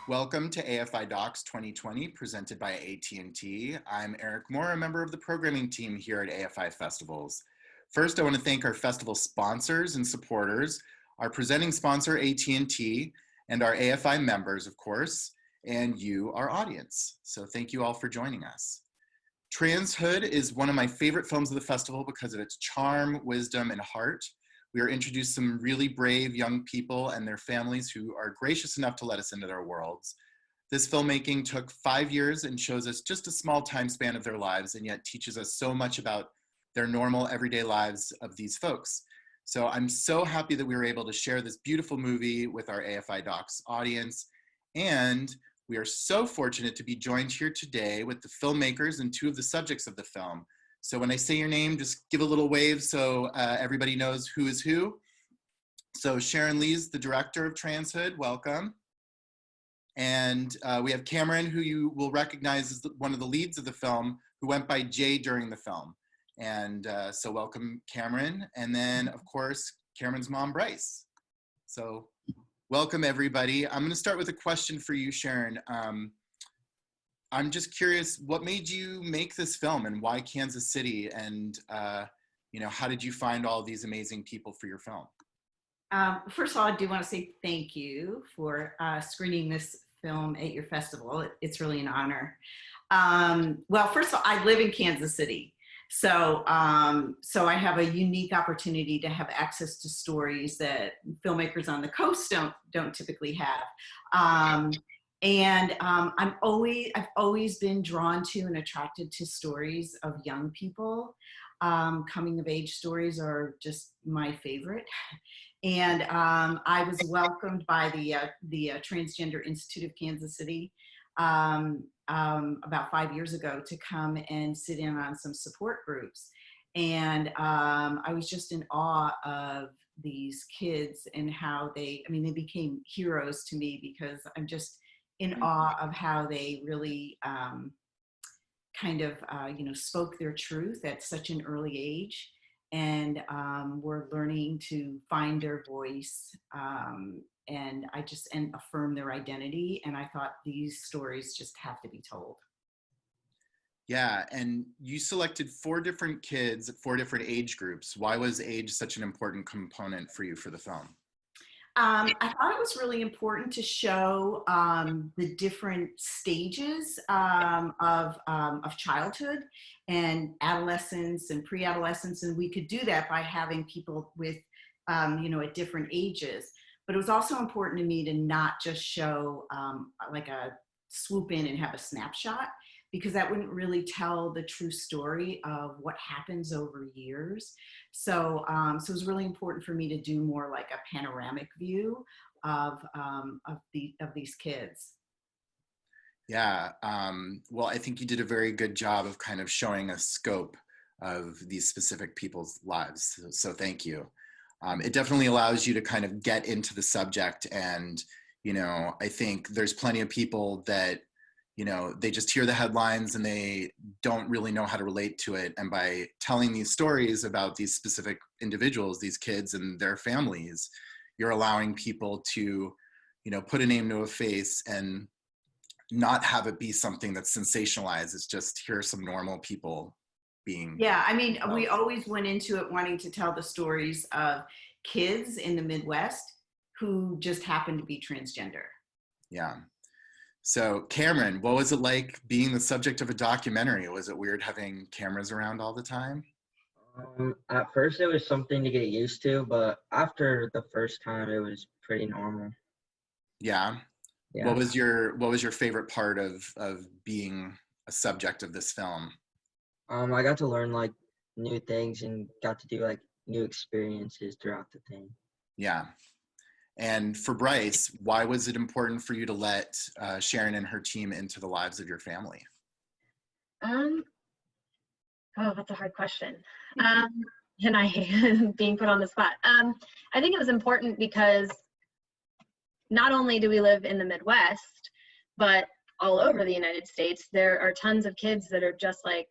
Welcome to AFI DOCS 2020, presented by AT&T. I'm Eric Moore, a member of the programming team here at AFI Festivals. First, I want to thank our festival sponsors and supporters, our presenting sponsor, AT&T, and our AFI members, of course, and you, our audience. So thank you all for joining us. Transhood is one of my favorite films of the festival because of its charm, wisdom, and heart. We are introduced some really brave young people and their families who are gracious enough to let us into their worlds. This filmmaking took 5 years and shows us just a small time span of their lives, and yet teaches us so much about their normal everyday lives of these folks. So I'm so happy that we were able to share this beautiful movie with our AFI DOCS audience. And we are so fortunate to be joined here today with the filmmakers and two of the subjects of the film. So when I say your name, just give a little wave so everybody knows who is who. So Sharon Liese, the director of Transhood, welcome. And we have Cameron, who you will recognize as one of the leads of the film, who went by Jay during the film. And so welcome, Cameron. And then, of course, Cameron's mom, Bryce. So welcome, everybody. I'm gonna start with a question for you, Sharon. I'm just curious, what made you make this film and why Kansas City? And how did you find all these amazing people for your film? First of all, I do want to say thank you for screening this film at your festival. It's really an honor. Well, first of all, I live in Kansas City. So I have a unique opportunity to have access to stories that filmmakers on the coast don't typically have. I've always been drawn to and attracted to stories of young people. Coming of age stories are just my favorite. And I was welcomed by the Transgender Institute of Kansas City about 5 years ago to come and sit in on some support groups. And I was just in awe of these kids and how they became heroes to me, because I'm just in awe of how they really spoke their truth at such an early age, and were learning to find their voice and affirm their identity. And I thought these stories just have to be told. Yeah, and you selected 4 different kids, 4 different age groups. Why was age such an important component for you for the film? I thought it was really important to show the different stages of childhood and adolescence and pre-adolescence, and we could do that by having people with, at different ages. But it was also important to me to not just show like a swoop in and have a snapshot, because that wouldn't really tell the true story of what happens over years. So it was really important for me to do more like a panoramic view of these kids. Yeah, well, I think you did a very good job of kind of showing a scope of these specific people's lives. So thank you. It definitely allows you to kind of get into the subject. And, I think there's plenty of people that, they just hear the headlines and they don't really know how to relate to it. And by telling these stories about these specific individuals, these kids and their families, you're allowing people to, put a name to a face and not have it be something that's sensationalized. It's just, here are some normal people being. Yeah, we always went into it wanting to tell the stories of kids in the Midwest who just happen to be transgender. Yeah. So Cameron, what was it like being the subject of a documentary? Was it weird having cameras around all the time? At first it was something to get used to, but after the first time it was pretty normal. Yeah. Yeah. What was your favorite part of being a subject of this film? I got to learn like new things and got to do like new experiences throughout the thing. Yeah. And for Bryce, why was it important for you to let Sharon and her team into the lives of your family? Oh, that's a hard question. And I being put on the spot. I think it was important because not only do we live in the Midwest, but all over the United States, there are tons of kids that are just like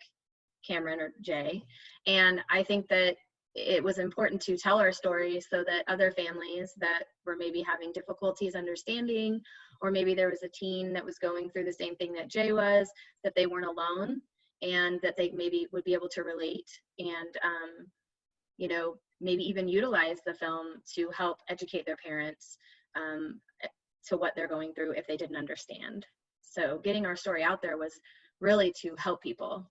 Cameron or Jay. And I think that it was important to tell our story so that other families that were maybe having difficulties understanding, or maybe there was a teen that was going through the same thing that Jay was, that they weren't alone, and that they maybe would be able to relate and, you know, maybe even utilize the film to help educate their parents to what they're going through if they didn't understand. So getting our story out there was really to help people.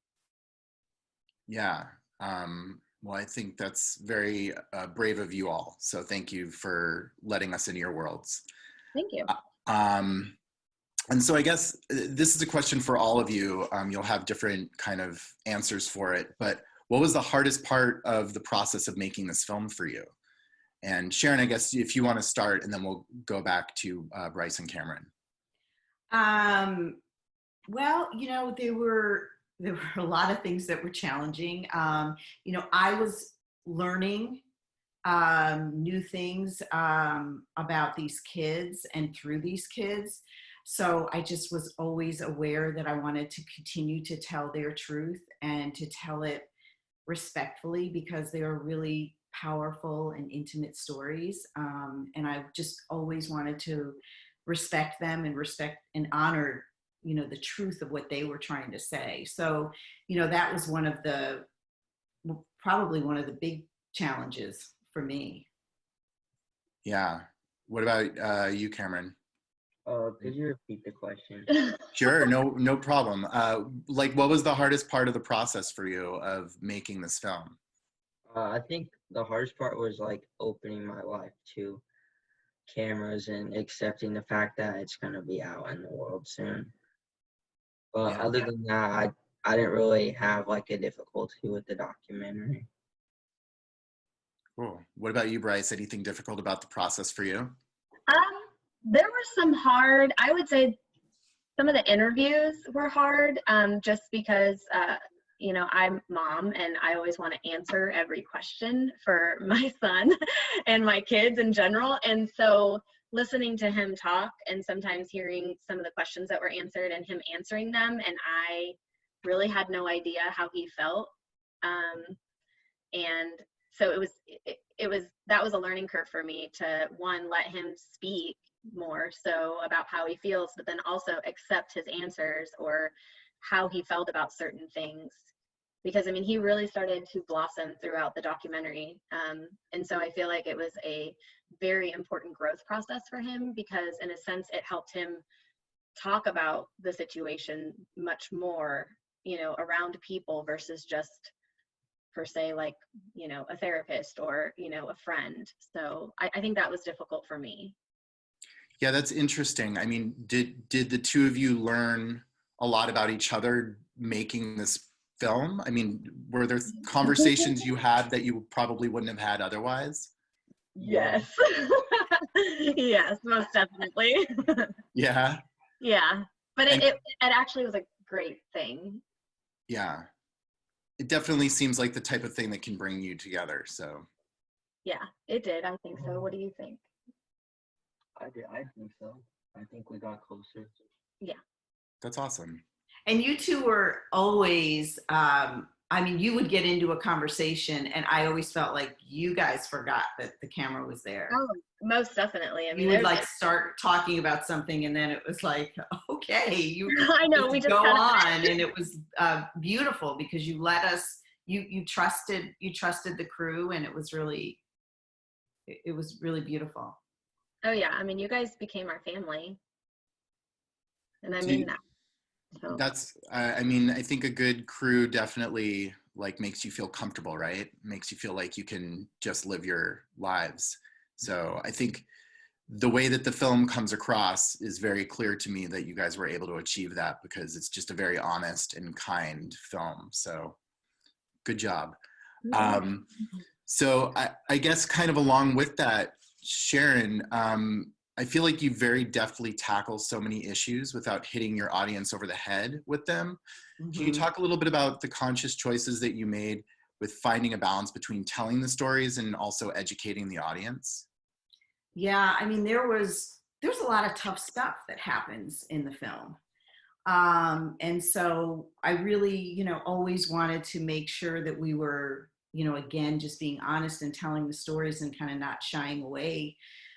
Yeah. Well, I think that's very brave of you all. So thank you for letting us into your worlds. Thank you. And so I guess this is a question for all of you. You'll have different kind of answers for it, but what was the hardest part of the process of making this film for you? And Sharon, I guess if you want to start, and then we'll go back to Bryce and Cameron. Well, you know, there were a lot of things that were challenging. You know, I was learning new things about these kids and through these kids. So I just was always aware that I wanted to continue to tell their truth and to tell it respectfully, because they are really powerful and intimate stories. And I just always wanted to respect them and respect and honor, you know, the truth of what they were trying to say. So, you know, that was probably one of the big challenges for me. Yeah. What about you, Cameron? Could you repeat the question? Sure, no problem. Like, what was the hardest part of the process for you of making this film? I think the hardest part was like opening my life to cameras and accepting the fact that it's going to be out in the world soon. But Yeah. other than that, I didn't really have like a difficulty with the documentary. Cool. What about you, Bryce? Anything difficult about the process for you? There were some hard, I would say some of the interviews were hard, just because, you know, I'm mom and I always want to answer every question for my son and my kids in general. And so listening to him talk and sometimes hearing some of the questions that were answered and him answering them, and I really had no idea how he felt. And so that was a learning curve for me to, one, let him speak more so about how he feels, but then also accept his answers or how he felt about certain things. Because I mean, he really started to blossom throughout the documentary. And so I feel like it was a very important growth process for him, because in a sense, it helped him talk about the situation much more, you know, around people versus just per se, like, you know, a therapist or, you know, a friend. So I think that was difficult for me. Yeah, that's interesting. I mean, did the two of you learn a lot about each other making this film? I mean, were there conversations you had that you probably wouldn't have had otherwise? Yes. Yes, most definitely. Yeah. Yeah, but it actually was a great thing. Yeah. It definitely seems like the type of thing that can bring you together, so. Yeah, it did. I think so. What do you think? I think so. I think we got closer. Yeah. That's awesome. And you two were always, I mean, you would get into a conversation and I always felt like you guys forgot that the camera was there. Oh, most definitely. I mean, you would like start talking about something and then it was like, okay, you I know, we just go on. And it was beautiful because you let us, you trusted the crew, and it was really beautiful. Oh yeah, I mean, you guys became our family, and I mean that. So. That's, I mean, I think a good crew definitely like makes you feel comfortable, right? Makes you feel like you can just live your lives. So I think the way that the film comes across is very clear to me that you guys were able to achieve that, because it's just a very honest and kind film. So good job. So I guess kind of along with that, Sharon, I feel like you very deftly tackle so many issues without hitting your audience over the head with them. Mm-hmm. Can you talk a little bit about the conscious choices that you made with finding a balance between telling the stories and also educating the audience? Yeah, I mean, there's a lot of tough stuff that happens in the film. And so I really, you know, always wanted to make sure that we were you know, again, just being honest and telling the stories and kind of not shying away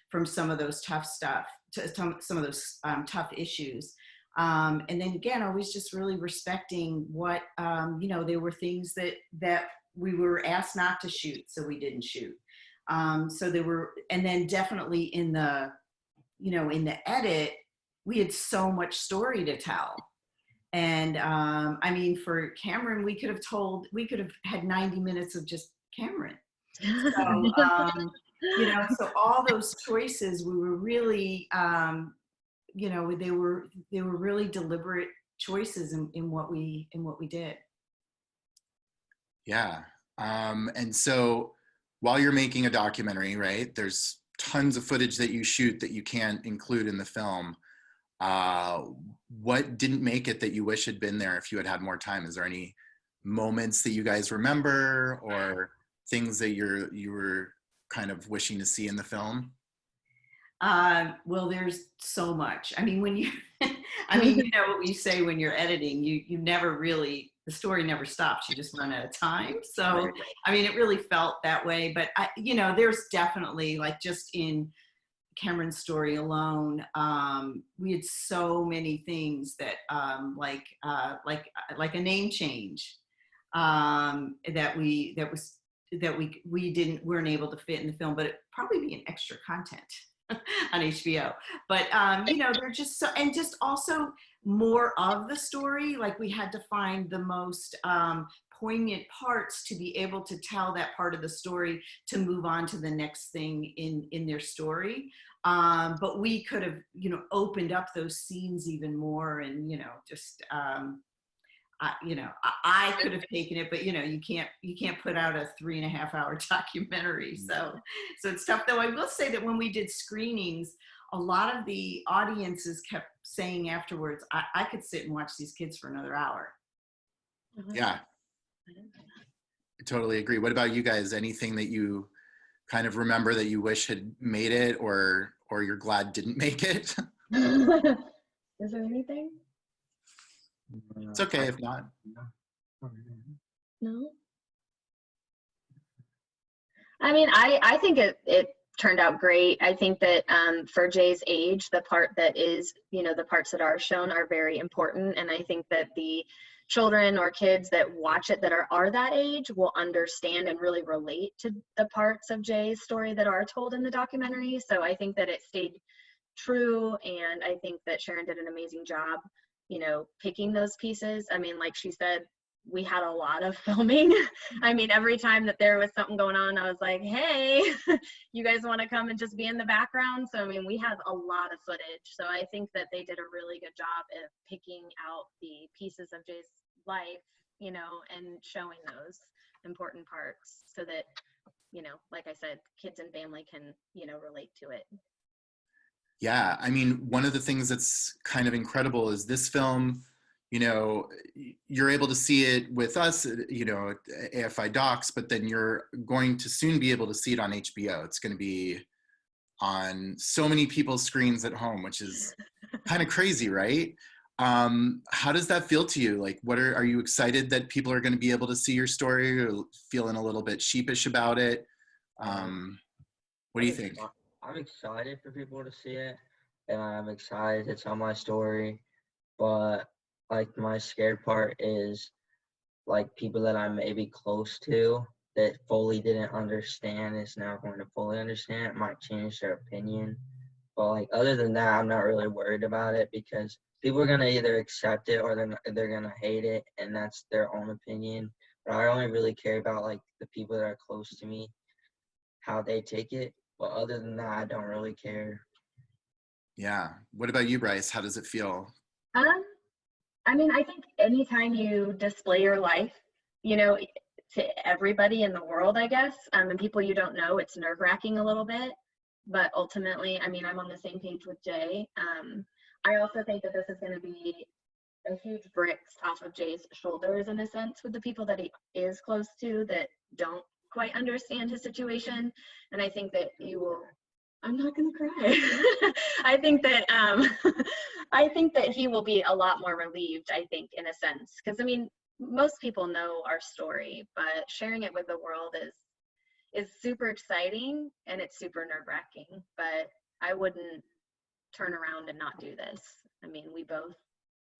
from some of those tough stuff, some of those tough issues. And then again, always just really respecting what, you know, there were things that we were asked not to shoot, so we didn't shoot. So there were, and then definitely in the, you know, in the edit, we had so much story to tell. And I mean, for Cameron, we could have had 90 minutes of just Cameron. So, you know, so all those choices, we were really, you know, they were really deliberate choices in what we did. Yeah. And so while you're making a documentary, right, there's tons of footage that you shoot that you can't include in the film. What didn't make it that you wish had been there if you had had more time? Is there any moments that you guys remember, or things that you were kind of wishing to see in the film? Well, there's so much. I mean, when you, I mean, you know what you say when you're editing, you never really, the story never stops. You just run out of time. So, I mean, it really felt that way. But you know, there's definitely, like, just in Cameron's story alone, we had so many things that, like a name change, that we weren't able to fit in the film, but it'd probably be an extra content on HBO. But you know, they're just so, and just also more of the story. Like, we had to find the most poignant parts to be able to tell that part of the story, to move on to the next thing in their story. But we could have, you know, opened up those scenes even more, and, you know, just you know, I could have taken it, but, you know, you can't put out a 3.5-hour documentary. So it's tough. Though I will say that when we did screenings, a lot of the audiences kept saying afterwards, I could sit and watch these kids for another hour. Yeah, I totally agree. What about you guys? Anything that you kind of remember that you wish had made it, or you're glad didn't make it? Is there anything? It's okay if not. No. I mean, I think it turned out great. I think that for Jay's age, the part that is, you know, the parts that are shown are very important. And I think that the children or kids that watch it that are that age will understand and really relate to the parts of Jay's story that are told in the documentary. So I think that it stayed true. And I think that Sharon did an amazing job, you know, picking those pieces. I mean, like she said, we had a lot of filming. I mean, every time that there was something going on, I was like, hey, you guys want to come and just be in the background? So, I mean, we had a lot of footage. So I think that they did a really good job of picking out the pieces of Jay's life, you know, and showing those important parts so that, you know, like I said, kids and family can, you know, relate to it. Yeah, I mean, one of the things that's kind of incredible is this film, you know, you're able to see it with us, you know, at AFI DOCS, but then you're going to soon be able to see it on HBO. It's going to be on so many people's screens at home, which is kind of crazy, right? How does that feel to you? Like, are you excited that people are going to be able to see your story, or feeling a little bit sheepish about it? What do you think? I'm excited for people to see it, and I'm excited to tell my story, but like my scared part is like people that I'm maybe close to that fully didn't understand is now going to fully understand. It might change their opinion, but like other than that, I'm not really worried about it, because people are gonna either accept it or they're gonna hate it, and that's their own opinion. But I only really care about like the people that are close to me, how they take it. But other than that, I don't really care. Yeah. What about you, Bryce? How does it feel? I mean, I think anytime you display your life, you know, to everybody in the world, I guess, and people you don't know, it's nerve-wracking a little bit. But ultimately, I mean, I'm on the same page with Jay. I also think that this is going to be a huge bricks off of Jay's shoulders, in a sense, with the people that he is close to that don't quite understand his situation. And I think that you will, I'm not going to cry. I think that I think that he will be a lot more relieved, I think, in a sense, because I mean, most people know our story, but sharing it with the world is super exciting, and it's super nerve-wracking. But I wouldn't turn around and not do this. I mean, we both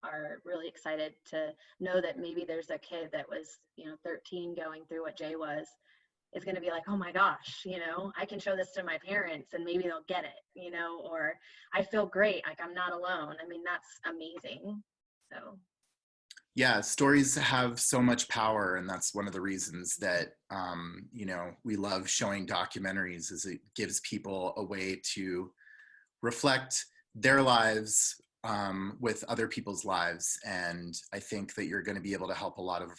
are really excited to know that maybe there's a kid that was, 13 going through what Jay was, is going to be like, oh my gosh, I can show this to my parents and maybe they'll get it, or I feel great, like I'm not alone. I mean, that's amazing. So Yeah, stories have so much power, and that's one of the reasons that we love showing documentaries, is it gives people a way to reflect their lives with other people's lives. And I think that you're going to be able to help a lot of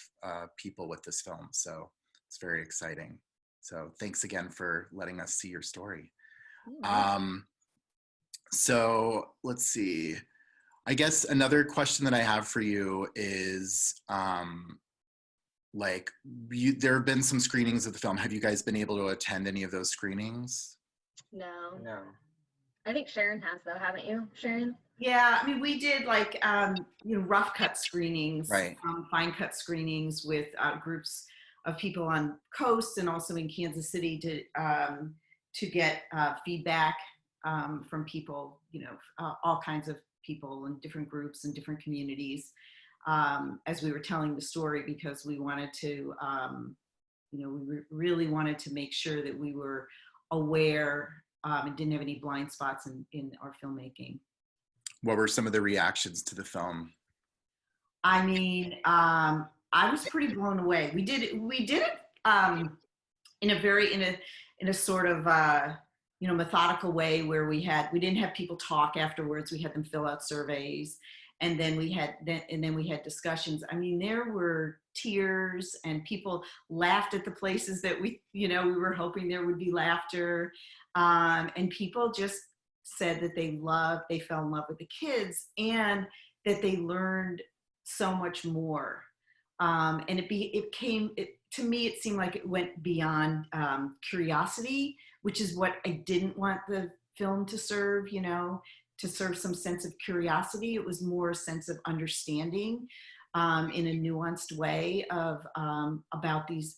people with this film. So it's very exciting. So thanks again for letting us see your story. So let's see. I guess another question that I have for you is, there have been some screenings of the film. Have you guys been able to attend any of those screenings? no. No. I think Sharon has, though, haven't you, Sharon? Yeah, I mean, we did rough cut screenings, Right. fine cut screenings with groups of people on coast and also in Kansas City to get feedback from people, all kinds of people in different groups and different communities as we were telling the story, because we wanted to, we really wanted to make sure that we were aware and didn't have any blind spots in our filmmaking. What were some of the reactions to the film? I mean, I was pretty blown away. We did it in a sort of methodical way, where we didn't have people talk afterwards. We had them fill out surveys, and then we had discussions. I mean, there were tears, and people laughed at the places that we were hoping there would be laughter, and people just said that they fell in love with the kids, and that they learned so much more. And to me, it seemed like it went beyond curiosity, which is what I didn't want the film to serve, to serve some sense of curiosity. It was more a sense of understanding in a nuanced way about these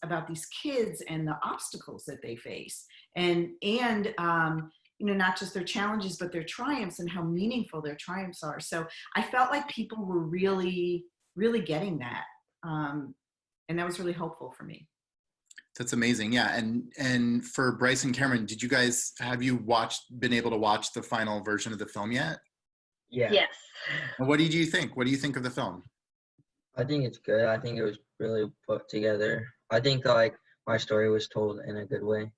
kids and the obstacles that they face, and not just their challenges, but their triumphs, and how meaningful their triumphs are. So I felt like people were really, really getting that. And that was really helpful for me. That's amazing. Yeah. And for Bryce and Cameron, have you been able to watch the final version of the film yet? Yeah. Yes. And what did you think? What do you think of the film? I think it's good. I think it was really put together. I think my story was told in a good way.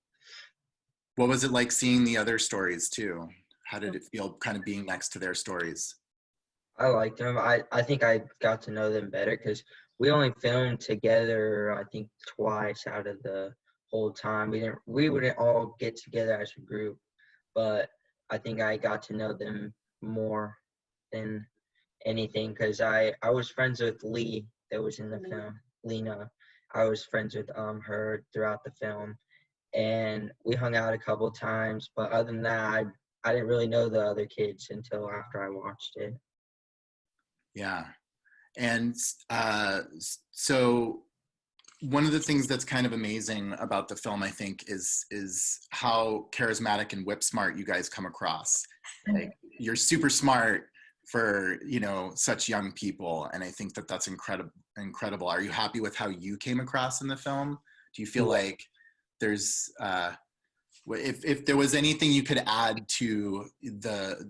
What was it like seeing the other stories too? How did it feel kind of being next to their stories? I liked them. I think I got to know them better because we only filmed together, I think, twice out of the whole time. We wouldn't all get together as a group, but I think I got to know them more than anything, because I was friends with Lee that was in the film, Lena. I was friends with her throughout the film, and we hung out a couple times, but other than that, I didn't really know the other kids until after I watched it. Yeah. And so one of the things that's kind of amazing about the film, I think, is how charismatic and whip smart you guys come across. Like, you're super smart for such young people, and I think that that's incredible. Are you happy with how you came across in the film? Do you feel like there's if there was anything you could add to the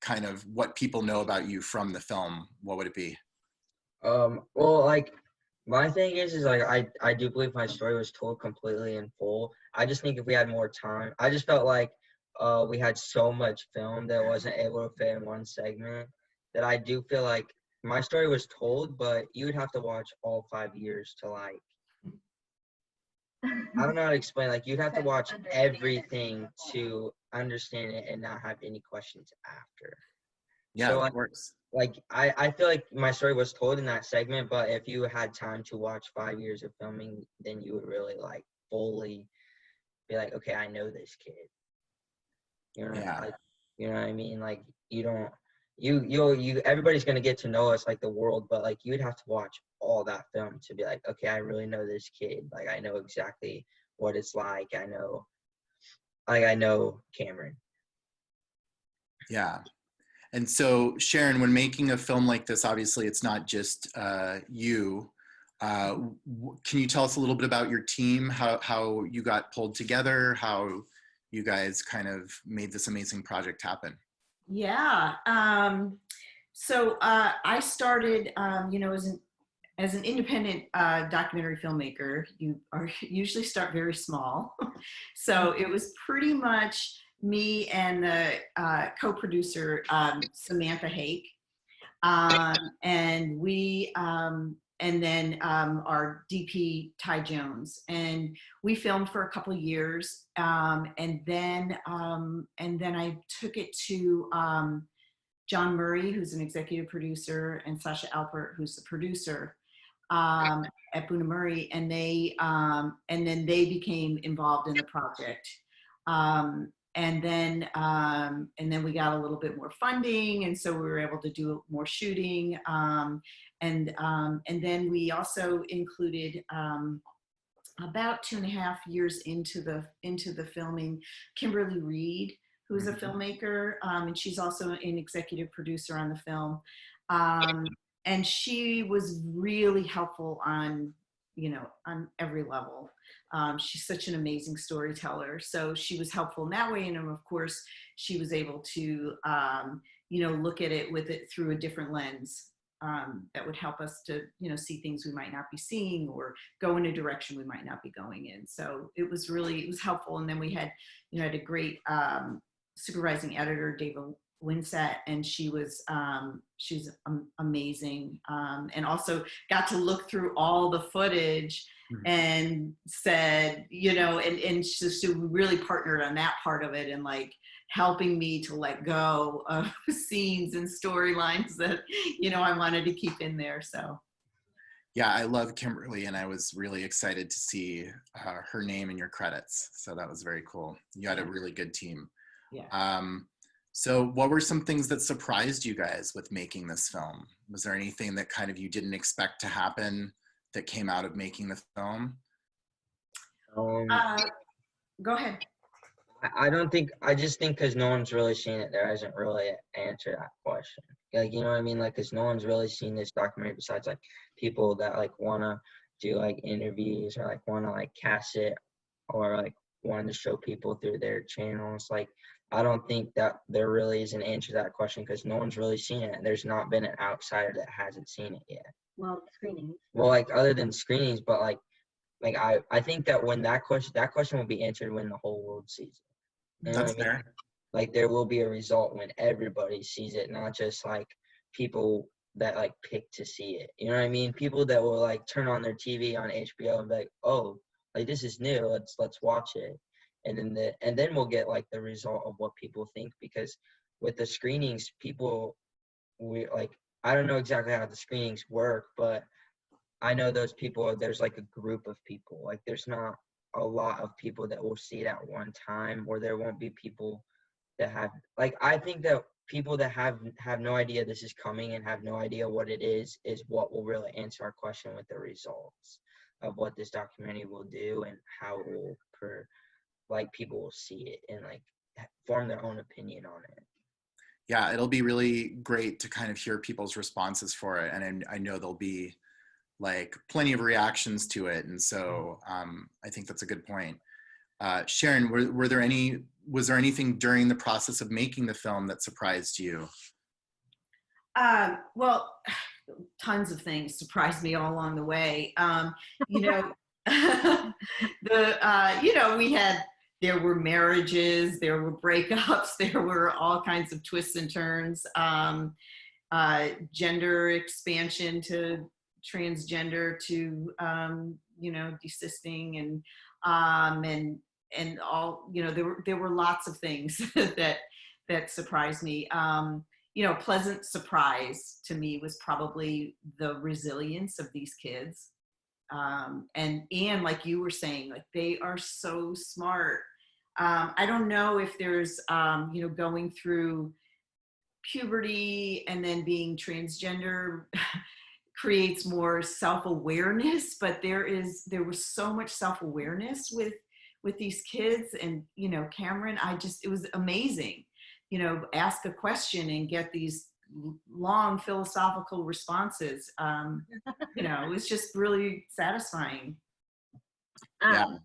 kind of what people know about you from the film, what would it be? Well, my thing is I do believe my story was told completely in full. I just think if we had more time, I just felt like we had so much film that wasn't able to fit in one segment, that I do feel like my story was told, but you would have to watch all 5 years to I don't know how to explain. You'd have to watch everything to understand it and not have any questions after. Yeah, So of course. I feel like my story was told in that segment, but if you had time to watch 5 years of filming, then you would really fully be like, okay, I know this kid. Yeah. You know what I mean? You don't everybody's gonna get to know us like the world, but like you'd have to watch all that film to be like, okay, I really know this kid. Like I know exactly what it's like. I know Cameron. Yeah. And so, Sharon, when making a film like this, obviously it's not just you. Can you tell us a little bit about your team, how you got pulled together, how you guys kind of made this amazing project happen? Yeah. So I started, as an independent documentary filmmaker. You usually start very small. So it was pretty much me and the co-producer, Samantha Hake. And we, and then our DP, Ty Jones. And we filmed for a couple of years. And then I took it to John Murray, who's an executive producer, and Sasha Alpert, who's the producer at Boona Murray, and then they became involved in the project. And then we got a little bit more funding, and so we were able to do more shooting. And then we also included, about 2.5 years into the filming, Kimberly Reed, who's a filmmaker, and she's also an executive producer on the film. And she was really helpful on every level. She's such an amazing storyteller. So she was helpful in that way. And of course, she was able to, look at it through a different lens that would help us to, see things we might not be seeing or go in a direction we might not be going in. So it was helpful. And then we had, had a great supervising editor, David Winsett, and she's amazing, and also got to look through all the footage and said, and she really partnered on that part of it, and like helping me to let go of scenes and storylines that I wanted to keep in there. So yeah, I love Kimberly, and I was really excited to see her name in your credits, so that was very cool. You had a really good team. Yeah. So what were some things that surprised you guys with making this film? Was there anything that kind of you didn't expect to happen that came out of making the film? Go ahead. I just think because no one's really seen it, there hasn't really answered that question. Like, you know what I mean? Like, because no one's really seen this documentary besides like people that like want to do like interviews or like want to like cast it or like wanting to show people through their channels. Like, I don't think that there really is an answer to that question because no one's really seen it. And there's not been an outsider that hasn't seen it yet. Well, screenings. Well, like other than screenings, but like I think that when that question will be answered when the whole world sees it. You know That's what I mean? fair. Like there will be a result when everybody sees it, not just like people that like pick to see it. You know what I mean? People that will like turn on their TV on HBO and be like, oh, like this is new. Let's watch it. And then we'll get like the result of what people think, because with the screenings, I don't know exactly how the screenings work, but I know those people, there's like a group of people. Like there's not a lot of people that will see it at one time, or there won't be people that have, like, I think that people that have no idea this is coming and have no idea what it is what will really answer our question with the results of what this documentary will do and how it will people will see it and like form their own opinion on it. Yeah, it'll be really great to kind of hear people's responses for it. And I know there'll be like plenty of reactions to it. And so I think that's a good point. Sharon, was there anything during the process of making the film that surprised you? Well, tons of things surprised me all along the way. There were marriages, there were breakups, there were all kinds of twists and turns, gender expansion to transgender to, desisting and all, there were lots of things that surprised me. Pleasant surprise to me was probably the resilience of these kids. And like you were saying, like they are so smart. I don't know if there's, going through puberty and then being transgender creates more self-awareness, but there was so much self-awareness with these kids. And, you know, Cameron, it was amazing, you know, ask a question and get these long philosophical responses. You know, it was just really satisfying. Yeah.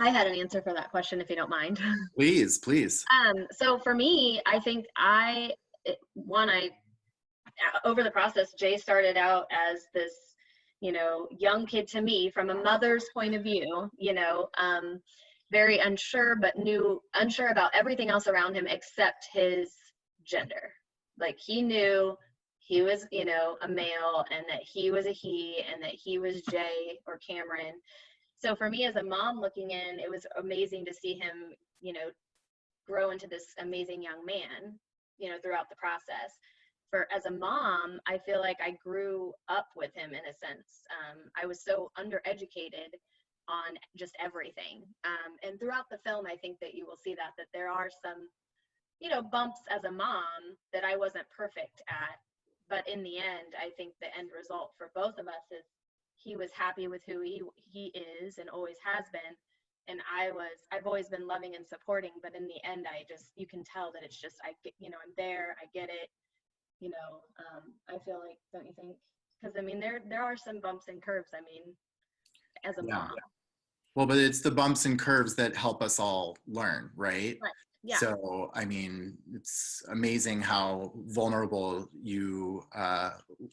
I had an answer for that question, if you don't mind. Please, please. So for me, I think over the process, Jay started out as this, you know, young kid to me from a mother's point of view, you know, very unsure, but unsure about everything else around him except his gender. Like, he knew he was, you know, a male, and that he was a he, and that he was Jay or Cameron. So for me as a mom looking in, it was amazing to see him, you know, grow into this amazing young man, you know, throughout the process. As a mom, I feel like I grew up with him in a sense. I was so undereducated on just everything. And throughout the film, I think that you will see that there are some, you know, bumps as a mom that I wasn't perfect at. But in the end, I think the end result for both of us is he was happy with who he is and always has been. And I've always been loving and supporting, but in the end, you can tell that it's just, you know, I'm there, I get it. You know, I feel like, don't you think? Because I mean, there are some bumps and curves. I mean, as a mom. Well, but it's the bumps and curves that help us all learn, right? Right. Yeah. So, I mean, it's amazing how vulnerable you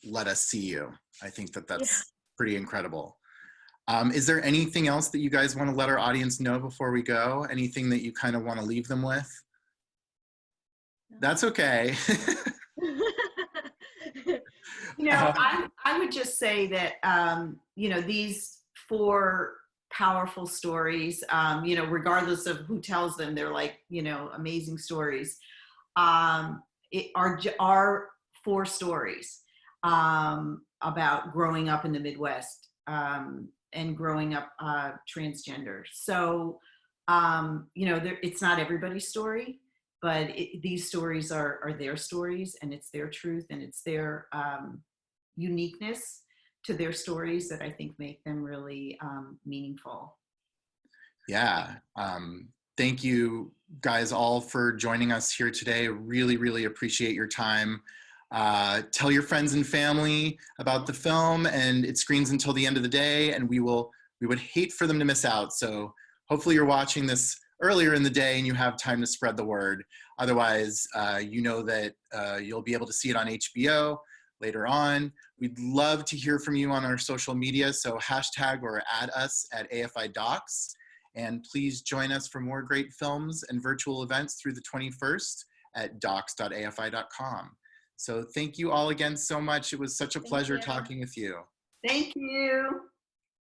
let us see you. I think that's pretty incredible. Is there anything else that you guys want to let our audience know before we go? Anything that you kind of want to leave them with? No. That's okay. You know, I would just say that, you know, these 4 powerful stories, you know, regardless of who tells them, they're like, you know, amazing stories, are 4 stories about growing up in the Midwest and growing up transgender. So, you know, it's not everybody's story, but these stories are their stories, and it's their truth, and it's their uniqueness to their stories that I think make them really meaningful. Yeah. Thank you guys all for joining us here today. Really, really appreciate your time. Tell your friends and family about the film, and it screens until the end of the day, and we would hate for them to miss out. So hopefully you're watching this earlier in the day and you have time to spread the word. Otherwise, you know that you'll be able to see it on HBO later on. We'd love to hear from you on our social media, so hashtag or add us at AFI DOCS. And please join us for more great films and virtual events through the 21st at docs.afi.com. So thank you all again so much. It was such a pleasure talking with you. Thank you.